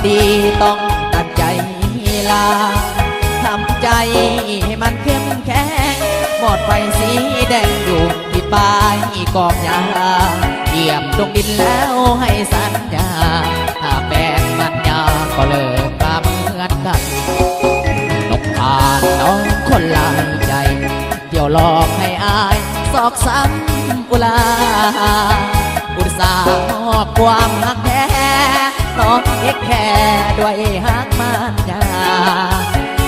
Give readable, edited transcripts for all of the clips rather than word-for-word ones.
ดีต้องตัดใจลาทำใจให้มันเข้มแข็งหมดไฟสีแดงอยู่ที่ปลายกอกยาเหยียบลงดินแล้วให้สัญญาถ้าแปลงมันยาก็เลิกมาเหมือนกันนกผ่านน้องคนลายใจเที่ยวหลอกให้อายซอกซ้ำอุลาอุตส่าห์มอบความหักแท้น้องเอ็กแค่ด้วยหักมันยา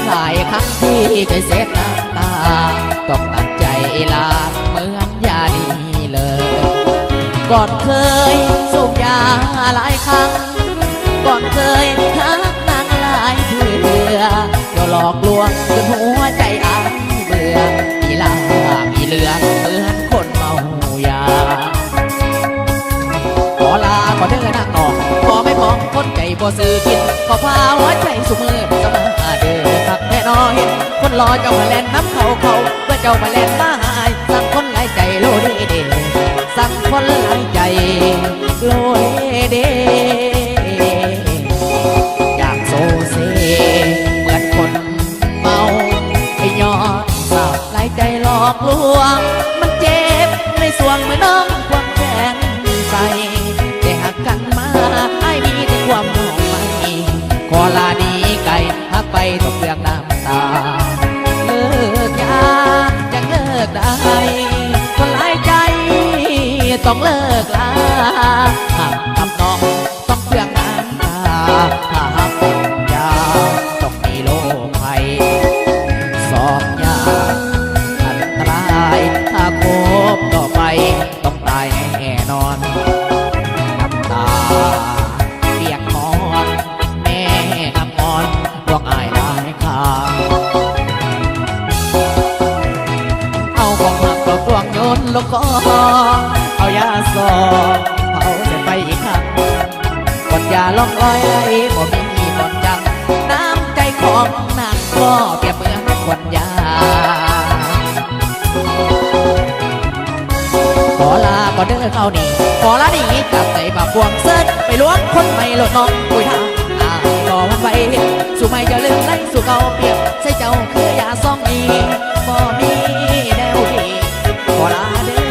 หลายครั้งที่ใจเสียน้ำตาต้องตัดใจลาเหมือนยาดีเลยก่อนเคยสูบยาหลายครั้งก่อนเคยทักนางหลายเถื่อเดี๋ยวหลอกลวงจนหัวใจอ้างเบื่อมีลามีเหลืองเหมือนคนเมายาขอลาขอเดินนั่งนอนขอไม่มองคนใจบ่ซื้อกินขอพาหัวใจสุมือสมาเดินขับแน่นอนเห็นคนรอเจ้ามาแล่นน้ำเขาเพื่อเจ้ามาแล่นมาหายสั่งคนหลายใจโลดเดสั่งคนหลายใจโลดเดอย่างโซเซเหมือนคนเมาไอ้ยอดสาวหลายใจหลอกลวงมันเจ็บในสวงเมื่อน้องควงแขนใส่แต่หักกันมาไอ้มีแต่ความหอมไม่ขอลาดีไก่หักไปต้องเปลือกน้ำตาเลิกยาจะเลิกได้คนหลายใจต้องเลิกลาหากทำน้องต้องเปลือกน้ำตาถ้าหากเป็นยาต้องมีโรคภัยสอบยาอันตรายถ้าคบต่อไปต้องตายแน่นอนน้ำตาเปียกนอนแม่น้ำนอนดวงอายลายขาเอาของหักดอกดวงโยนลงคอเอายาสอบเผาเสร็จไปอีกครั้งกดยาล่องลอยไหลบ่มีก่อนจังน้ำใจของนางก็เปรียบเหมือนควันยาขอลาก็เดินเข้านี่ขอลาหนีจากใจบาปวงเสิร์ชไปล้วงคนไม่หลดน้องคุยทางก็วันไปสู่ไม่จะลืมไรสู่เก่าเปรียบใส่เจ้าคือยาซ่องอีบ่มีแนวดีขอลาเด้อ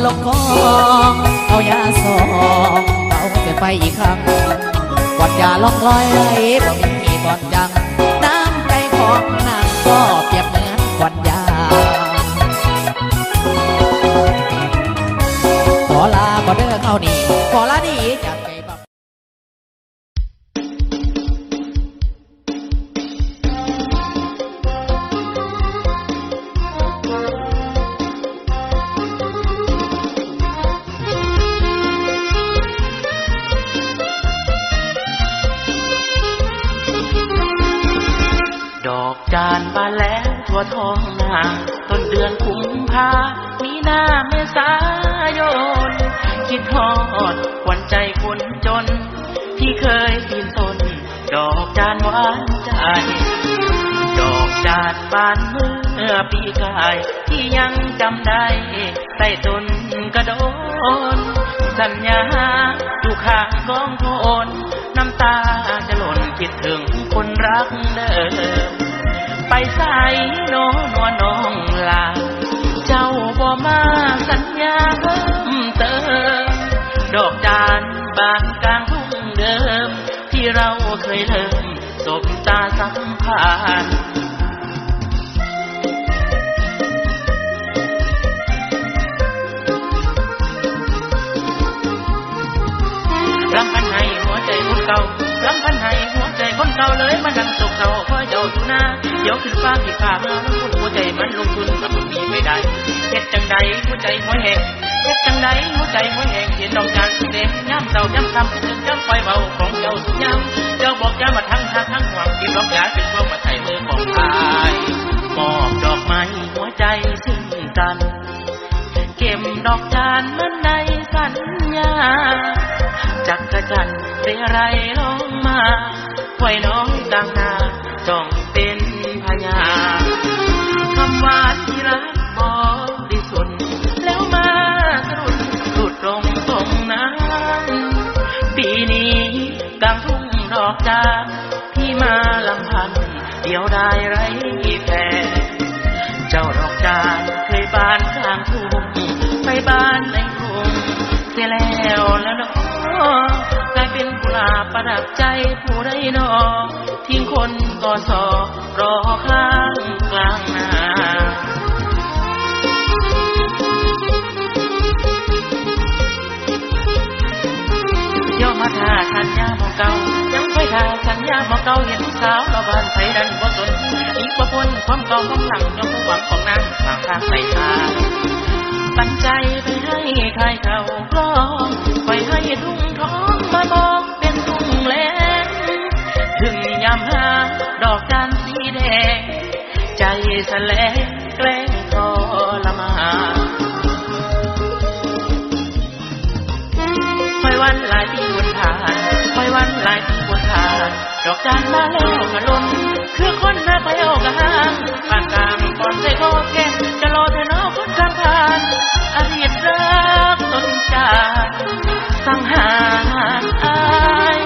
ลงคอเอายาสองเอาเกิดไปอีกครั้งกอดยาล่องลอยไหลบ่มีตอนจังน้ำใจของนางก็เปรียบเหมือนควันยาขอลาก็เดินเข้านี่ขอลาดีจากใจบับจานบานแล้วทั่วท้องนาต้นเดือนกุมภามีนาเมษายนคิดฮอดหวันใจคนจนที่เคยปีนต้นดอกจานหวานใจดอกจานบานเมื่อปีกายที่ยังจำได้ใต้ต้นกระโดนสัญญาอยู่ข้างกองโทนน้ำตาจะหล่นคิดถึงคนรักเดิมไปใส่โนนวลน้องลาเจ้าบ่มาสัญญาเพิ่มเติมดอกจานบานกลางทุ่งเดิมที่เราเคยเริ่มสบตาสัมพันธ์รำพันให้หัวใจคนเก่ารำพันให้หัวใจคนเก่าเลยมานั่งตกเศร้าคอยเจ้าอยู่หน้าเดี๋ยวขึ้นฟ้าที่ฟ้ามาแล้วหัวใจมันลงทุนกับมันมีไม่ได้เฮ็ดจังใดหัวใจหัวแหง เฮ็ดจังใดหัวใจหัวแหงเห็นดอกจานสีแดงย้ำเศร้าย้ำคำคิดถึงย้ำไฟเบาของเจ้าสุดย้ำเจ้าบอกย้ำมาทั้งหาทั้งหวังกินดอกยาเป็นพวกมาไถ่มือของทายมอบดอกไม้หัวใจซึ่งกันเก็บดอกจานเหมือนในสัญญาจักกระจันเรไรลงมาไว้น้องกลางนาจ้องเป็นพญาคำหวานที่รักบริสุทธิ์แล้วมาสรุดหลุดตรงนั้นปีนี้กลางทุ่งดอกจานพี่มาลำพันเดียวได้ไรแฟนเจ้าดอกจานเคยบานกลางทุ่งไปบ้านในกรุงเสียแล้วเนาะกลายเป็นกุหลาบประดับใจผู้ใดนอทิ้งคนก็สอรอข้างกลางนาเดี๋ยวมาท่าสัญญาหมอเก่ายังค่อยท่าสัญญาหมอเก่าเห็นสาวเราบ้านไทยดันบ่สนอีกบ่พ้นความเก่าความหลังยกหวังของนางฝากทางใส่ทางปันใจไปให้ใครเขากล้องไปให้ทุ่งท้องมาบอกเป็นทุ่งแลงถึงยามหาดอกจานสีแดงใจแสลงแกล้งทรมานคอยวันหลายปีบนทานคอยวันหลายปีบนทานดอกจานมาแล้วกะลมคือคนนักแล้วกะหางปานกลางก่อนใจก็แก่จะรอเธอน้อคนกลางผ่านอดีตรักต้นจานสังหารอาย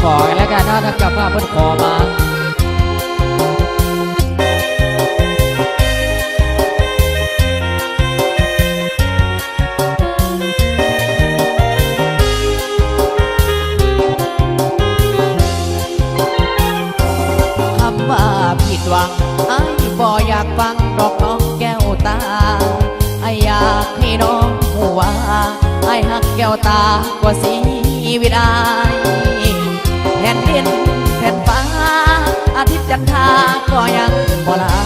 ขอกันแล้วกันนะถ้ากลับว่าเพิ่นขอมาคำว่าผิดหวังไอ้บ่อยากฟังดอกน้องแก้วตาไอ้อยากให้น้องหัวไอ้หักแก้วตากว่าสีวิไลแผ่นดินแผ่นฟ้าอาทิตย์จันทราก็ยังบ่ลา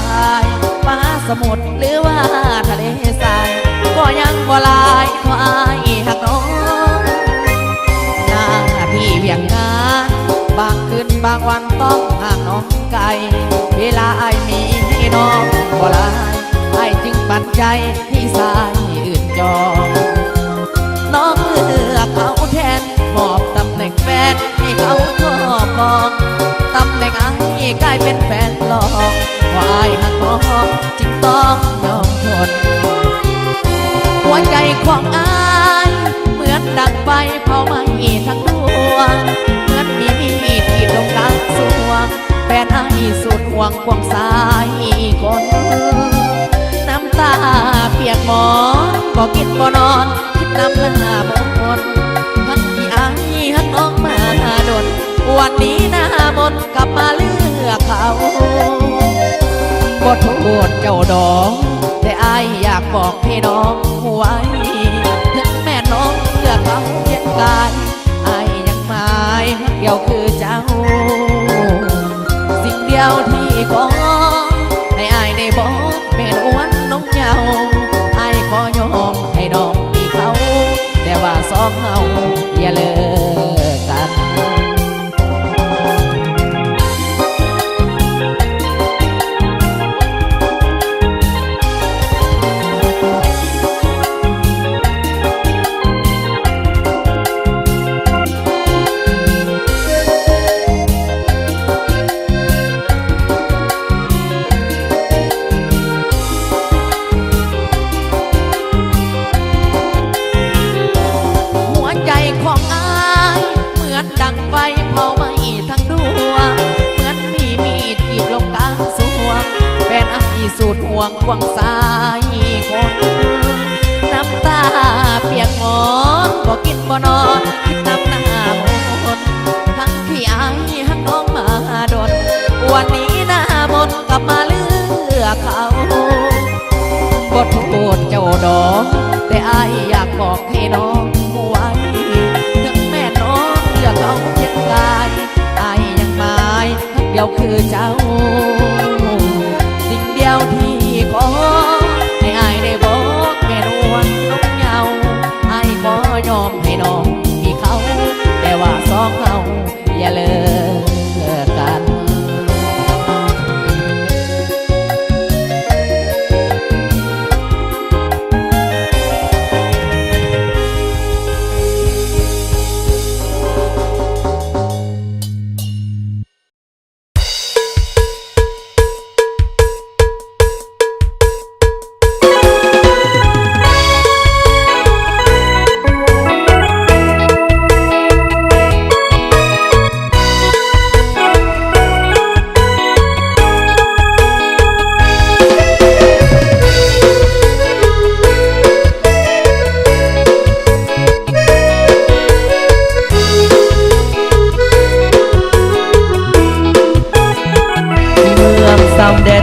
ยฟ้าสมุทรหรือว่าทะเลทรายก็ยังบ่ลายขออ้ายหักน้องหน้าที่เวียงงานบางคืนบางวันต้องห่างน้องไกลเวลาอ้ายมีให้น้องบ่ลายอ้ายจึงปันใจที่สายอื่นจองน้องเลือกเขาแทนมอบตำแหน่งแฟนให้เขาครอบครองตำแหน่งอ้ายกลายเป็นแฟนหลอกว่าอ้ายหักน้องจึงต้องยอมทนหัวใจของอ้ายเหมือนดังไฟเผาไหม้ทั้งดวงเหมือนมีมีดที่ตรงกลางสวงแฟนอ้ายสุดห่วงควงสายคนน้ำตาเปียกหมอนบ่กินบ่นอนคิดน้ำหน้าบ่หมดทั้งที่อ้ายหักน้องมาดนวันนี้หน้ามนกลับมาเลือกเขาบ่โทษเจ้าดอกแต่อ้ายอยากบอกให้น้องไว้ถึงแม่น้องเลือกเขาเพียงกายอ้ายยังหมายหักเดียวคือเจ้าสิ่งเดียวที่ขอให้อ้ายได้บอกเป็นอ้วนน้องเยาอ้ายขอยอมให้น้องมีเขาแต่ว่าสองเฮาอย่าเลิกกัน สุดห่วงควงสายคนน้ำตาเปียกหมอ บ่กินบ่นอนคิดนำหน้ามนทั้งที่อายหักน้องมาดนวันนี้หน้ามนกลับมาเลือกเขาบ่โทษเจ้าดอกแต่อายอยากบอกให้น้องไว้ถึงแม่น้องเลือกเขาเพียงกายอายยังหมายทั้งเดียวคือเจ้าสิ่งเดียวที่ขอให้อายได้บอกแม่นวลนกเหงาอายขอยอมให้น้องมีเขาแต่ว่าสองเขาอย่าเลิกกัน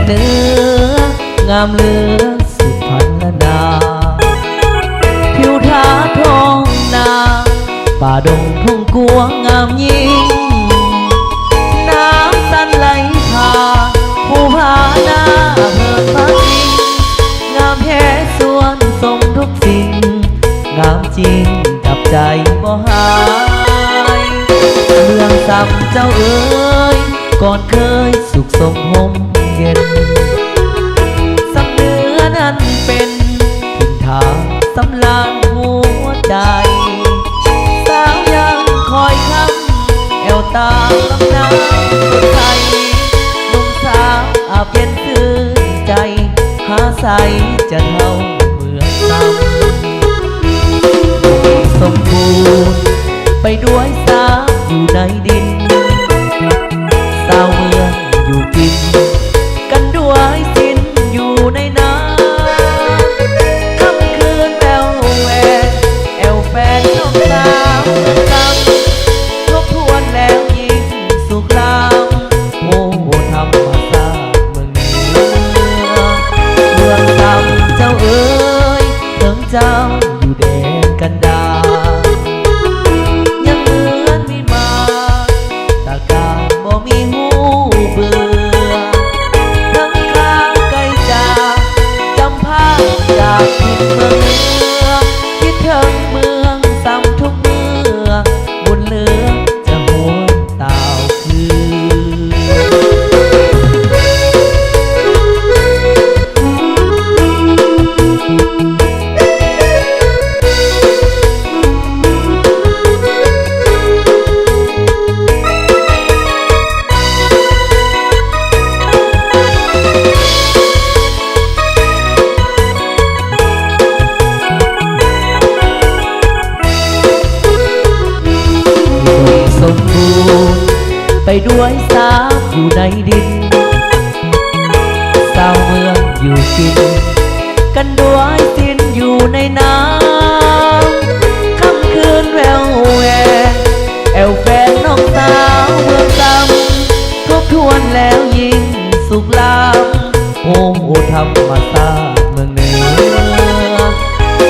เนื้องามเหลือสุดพันละนาผิวท้าท้องนาป่าดงทุ่งกวางงามยิ่งน้ำสันไหลผ่านภูผาหน้าเพิงพักอิงงามแท้ส่วนสมทุกสิ่งงามจริงกับใจบ่หายเมืองซ้ำเจ้าเอ๋ยก่อนเคยสุขสมหมเย็นสำเนื้อนั้นเป็นถิ่นฐานสำลานหัวใจสาวยังคอยคำแอวตาลำน้ำสุดใจหนุ่มสาวอาบเย็นชื่นใจหาใสจะเท่าเมืองซ้ำสมบูรณ์ไปด้วยสาวอยู่ในดินสาวเมืองอยู่กินกันด้วยสิ้นอยู่ในน้ำค่ำคืนแววแหวกแอวแฟนน้องสาวจำทบทวนแล้วยิ่งสุขลำโอ้ธรรมศาสตร์เมืองเหนือเมืองจำเจ้าเอ๋ยเมืองเจ้าอยู่แดนกันดารยังเหมือนมีมาตากาบ่มีหูเบื่อจากทิศเมืองเหนือคิดถึงเมืองซ้ำทุกเมื่อบุญเหลือจะหวนเต่าคืสมบูรณ์ไปด้วยสาวอยู่ในดินสาวเมืองอยู่กินกันด้วยสิ้นอยู่ในน้ำค่ำคืนแววแหวกแอวแฟนน้องสาวเมืองซ้ำทบทวนแล้วยิ่งสุขลำโอ้ธรรมศาสตร์เมืองเหนือ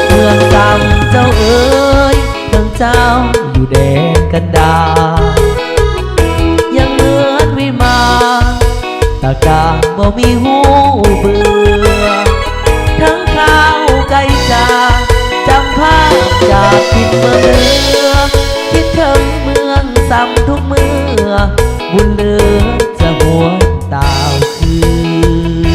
เมืองซ้ำเจ้าเอ๋ยเมืองเจ้าอยู่แดนกันดารยังเหมือนวิมานตากาบ่มีหูเบื่อทั้งข้าวไก่จ่าจำภาพจากทิศเมืองเหนือคิดถึงเมืองซ้ำทุกเมื่อบุญเหลือจะหวนเต่าคืน